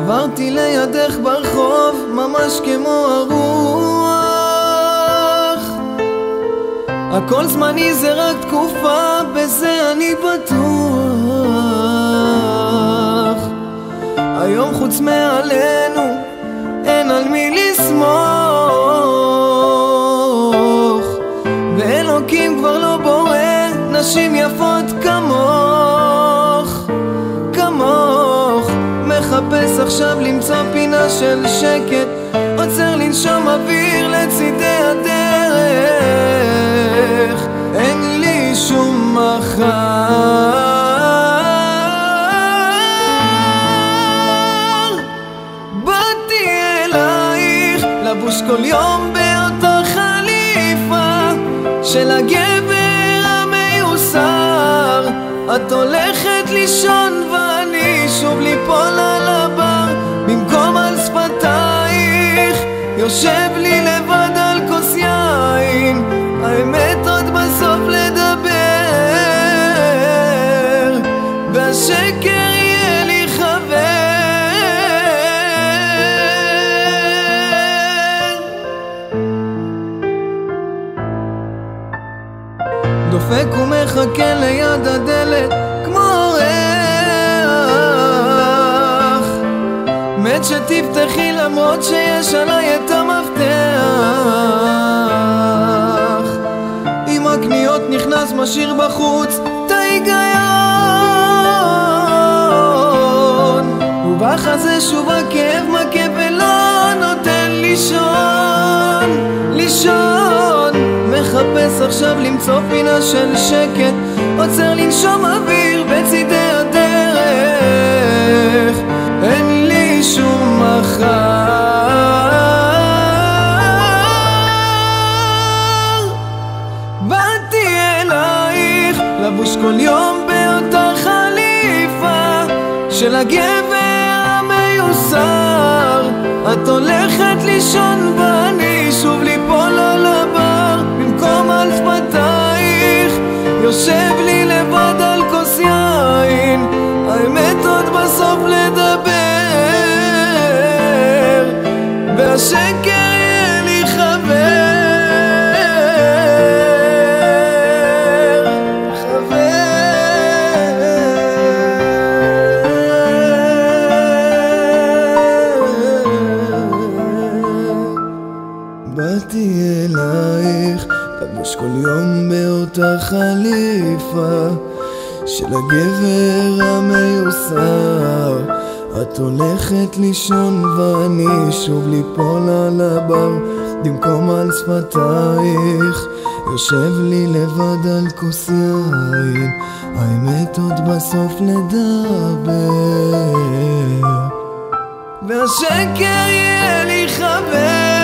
עברתי לידך ברחוב ממש כמו הרוח. הכל זמני זה רק תקופה, בזה אני בטוח. היום חוץ מעלינו אין על מי לסמוך, ואלוקים כבר לא בורא נשים יפות כמוך, כמוך. מחפש עכשיו למצוא פינה של שקט, עוצר לנשום אוויר לצידי הדרך. אין לי שום מחר, באתי אלייך לבוש כל יום באותה חליפה של הגבר המיוסר. את הולכת לישון ואני שוב ליפול על הבר, במקום על שפתייך יושב לי לבד על כוס יין. האמת עוד בסוף לדבר, והשקר יהיה לי חבר. דופק ומחכה ליד הדלת כמו אורח, מת שתפתחי למרות שיש עליי את המפתח. עם הקניות נכנס משאיר בחוץ את ההיגיון, ובחזה שוב הכאב מכה ולא נותן לישון, לישון. מחפש עכשיו למצוא פינה של שקט, עוצר לנשום אוויר בצידי הדרך. אין לי שום מחר, באתי אלייך לבוש כל יום באותה חליפה של הגבר המיוסר. את הולכת לישון ואני שוב ליפול על הבר, במקום על שפתייך יושב לי לבד על כוס יין. האמת עוד בסוף לדבר, והשקר יהיה לי חבר, באתי אלייך לבוש כל יום באותה חליפה של הגבר המיוסר. את הולכת לישון ואני שוב ליפול על הבר, במקום על שפתייך יושב לי לבד על כוס יין. האמת עוד בסוף לדבר, והשקר יהיה לי חבר.